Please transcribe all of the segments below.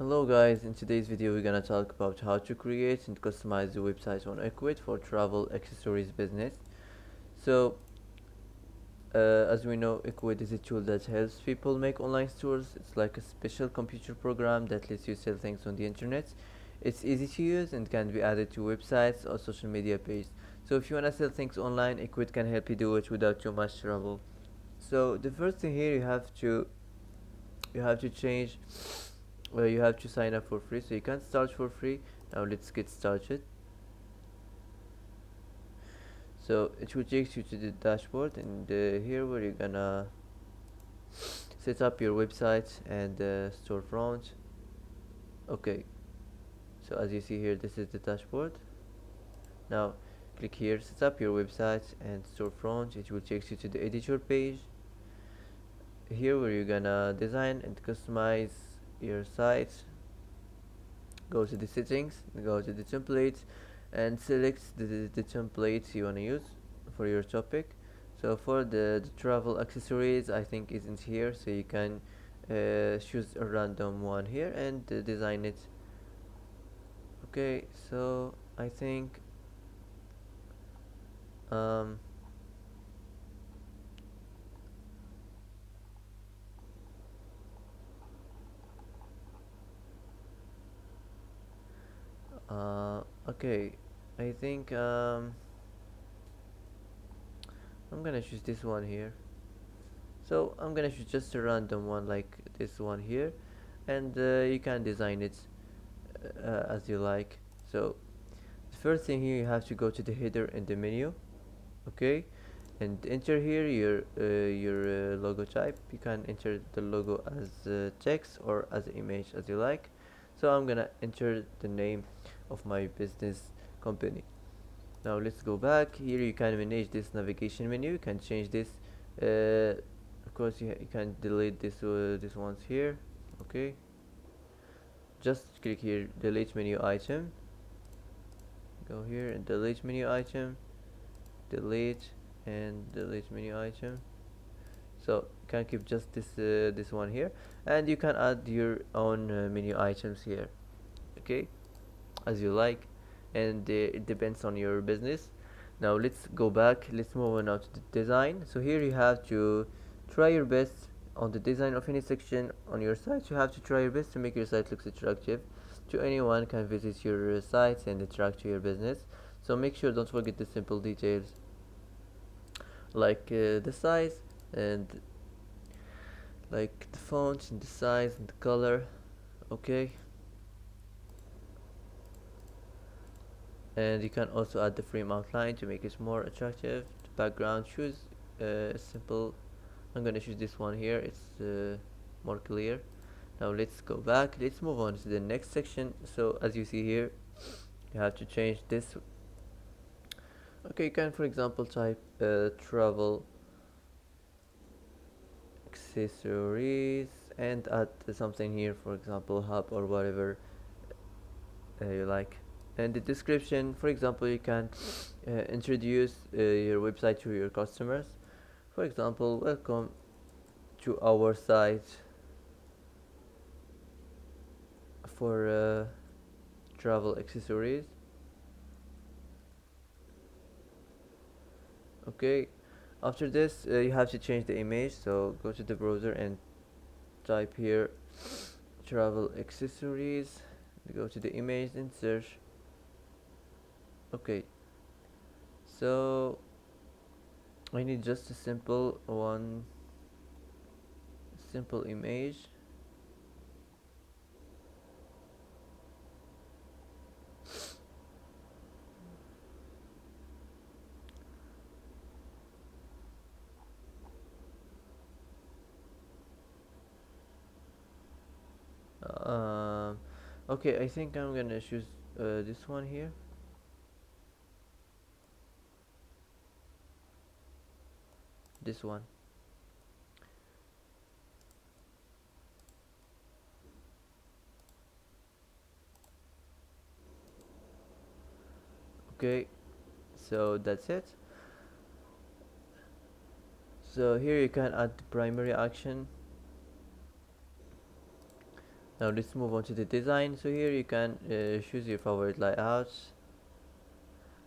Hello guys, in today's video we're gonna talk about how to create and customize the website on Ecwid for travel accessories business. So, as we know, Ecwid is a tool that helps people make online stores. It's like a special computer program that lets you sell things on the internet. It's easy to use and can be added to websites or social media pages. So if you wanna sell things online, Ecwid can help you do it without too much trouble. So the first thing here you have to change you have to sign up for free, so you can start for free. Now let's get started. So it will take you to the dashboard, and here where you're gonna set up your website and storefront. Okay, so as you see here, this is the dashboard. Now click here, set up your website and storefront. It will take you to the editor page, here where you're gonna design and customize your site. Go to the settings, go to the templates, and select the templates you want to use for your topic. So for the travel accessories, I think isn't here, so you can choose a random one here and design it. Okay, so I think um, okay, I think I'm gonna choose this one here. So I'm gonna choose just a random one like this one here, and you can design it as you like. So the first thing here, you have to go to the header in the menu, okay, and enter here your logo type. You can enter the logo as text or as image as you like. So I'm gonna enter the name of my business company. Now let's go back here. You can manage this navigation menu. You can change this. Of course, you can delete this ones here. Okay, just click here, delete menu item. Go here and delete menu item, delete, and delete menu item. So you can keep just this one here, and you can add your own menu items here, okay, as you like, and it depends on your business. Now let's go back, let's move on now to the design. So here you have to try your best on the design of any section on your site. You have to try your best to make your site looks attractive to anyone can visit your sites and attract to your business. So make sure, don't forget the simple details like the size, and like the font and the size and the color, okay. And you can also add the frame outline to make it more attractive. The background, choose simple. I'm gonna choose this one here, it's more clear. Now let's go back, let's move on to the next section. So as you see here, you have to change this. Okay, you can for example type travel accessories and add something here, for example hub or whatever you like. And the description, for example, you can introduce your website to your customers. For example, welcome to our site for travel accessories. Okay, after this you have to change the image, so go to the browser and type here travel accessories, go to the image and search. Okay, so I need just a simple one, simple image. um okay, I think I'm gonna choose this one here. This one. Okay, so that's it. So here you can add the primary action, Now let's move on to the design. So here you can choose your favorite layouts.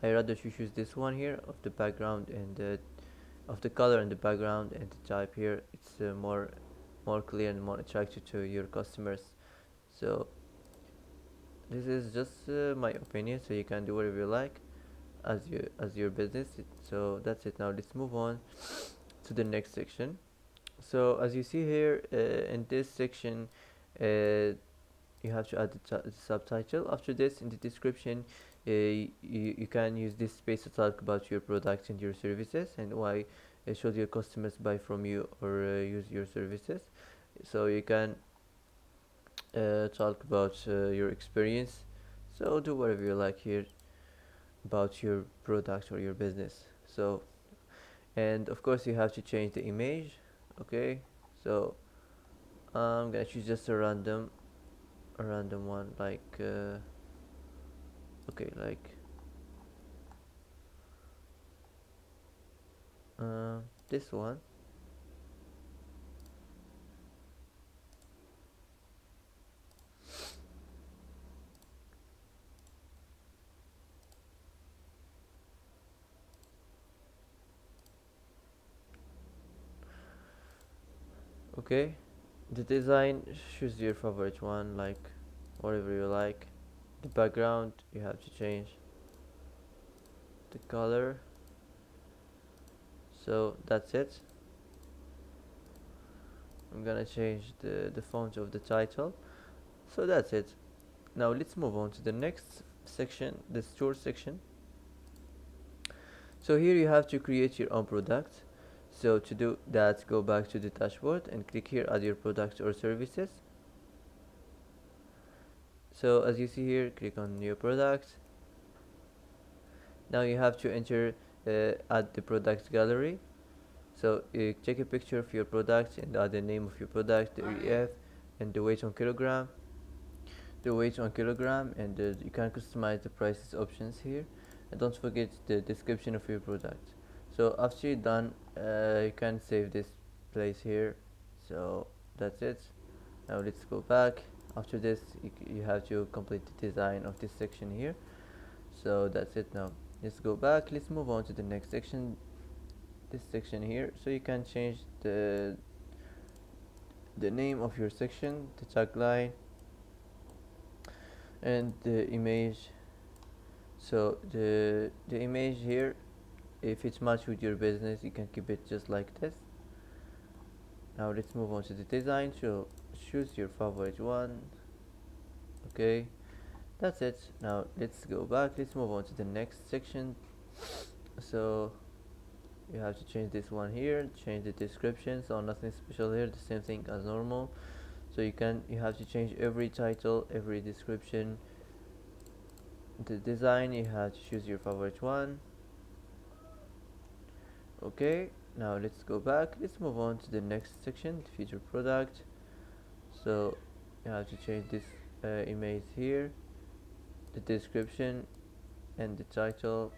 I rather to choose this one here of the background and of the color and the background and the type here. It's more clear and more attractive to your customers. So this is just my opinion. So you can do whatever you like as your business. So that's it. Now let's move on to the next section. So as you see here in this section, you have to add the subtitle. After this, in the description, you can use this space to talk about your products and your services and why should your customers buy from you or use your services. So you can talk about your experience. So do whatever you like here about your product or your business. So, and of course you have to change the image. Okay, so I'm gonna choose just a random one like okay, like this one. Okay, the design, choose your favorite one, like whatever you like. The background, you have to change the color. So that's it. I'm gonna change the font of the title. So that's it. Now let's move on to the next section, the store section. So here you have to create your own product. So to do that, go back to the dashboard and click here, add your products or services. So as you see here, click on new products. Now you have to enter add the product gallery. So take a picture of your product and add the name of your product, the ref, and the weight on kilogram. And you can customize the prices options here. And don't forget the description of your product. So after you're done, you can save this place here. So that's it. Now let's go back. After this, you have to complete the design of this section here. So that's it. Now let's go back. Let's move on to the next section, this section here. So you can change the name of your section, the tagline, and the image. So the image here, if it's matched with your business, you can keep it just like this. Now let's move on to the design. So choose your favorite one. Okay, that's it. Now let's go back. Let's move on to the next section. So you have to change this one here, change the description. So nothing special here, the same thing as normal. So you have to change every title, every description. The design, you have to choose your favorite one. Okay, now let's go back. Let's move on to the next section, the feature product. So you have to change this image here, the description and the title,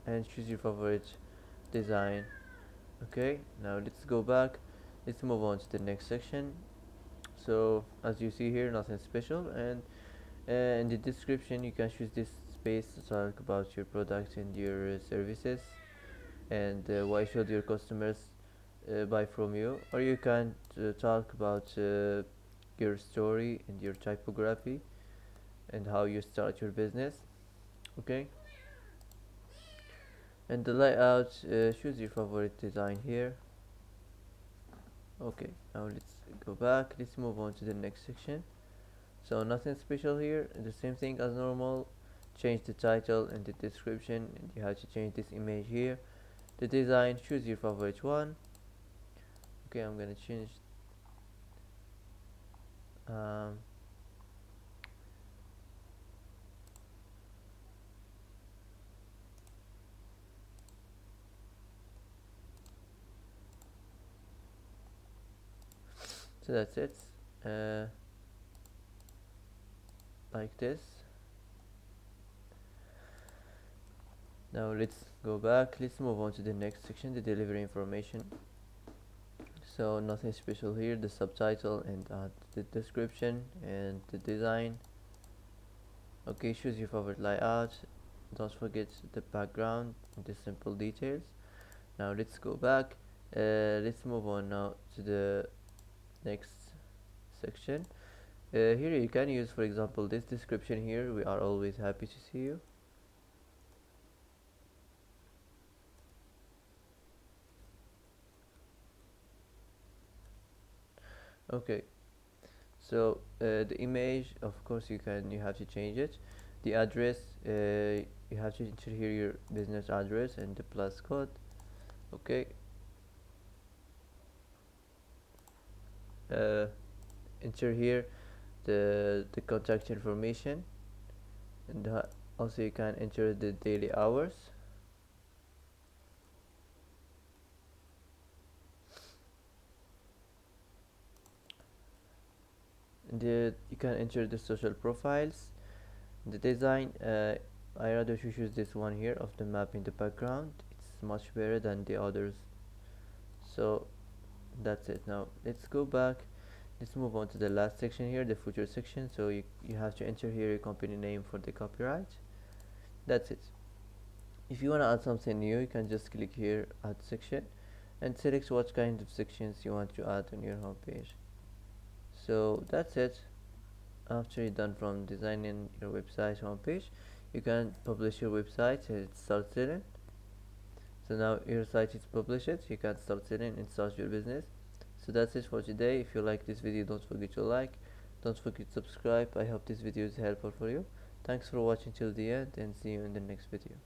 and choose your favorite design. Okay, now let's go back. Let's move on to the next section. So as you see here, nothing special, and in the description you can choose this space to talk about your product and your services, and why should your customers buy from you, or you can talk about your story and your typography and how you start your business. Okay, and the layout, choose your favorite design here. Okay, now let's go back. Let's move on to the next section. So nothing special here, the same thing as normal. Change the title and the description, and you have to change this image here. The design, choose your favorite one. Okay, I'm gonna change um, so that's it, uh, like this. Now let's go back. Let's move on to the next section, the delivery information. So nothing special here, the subtitle and the description and the design. Okay, choose your favorite layout. Don't forget the background and the simple details. Now let's go back. Let's move on now to the next section. Here you can use, for example, this description here. We are always happy to see you. Okay, so the image, of course, you have to change it. The address, you have to enter here your business address and the plus code. Okay, uh, enter here the contact information, and also you can enter the daily hours. And you can enter the social profiles. The design, I rather to choose this one here of the map in the background. It's much better than the others. So that's it. Now let's go back. Let's move on to the last section here, the footer section. So you have to enter here your company name for the copyright. That's it. If you want to add something new, you can just click here, add section, and select what kind of sections you want to add on your homepage. So that's it. After you're done from designing your website homepage, you can publish your website and start selling. So now your site is published, you can start selling and start your business. So that's it for today. If you like this video, don't forget to like, don't forget to subscribe. I hope this video is helpful for you. Thanks for watching till the end, and see you in the next video.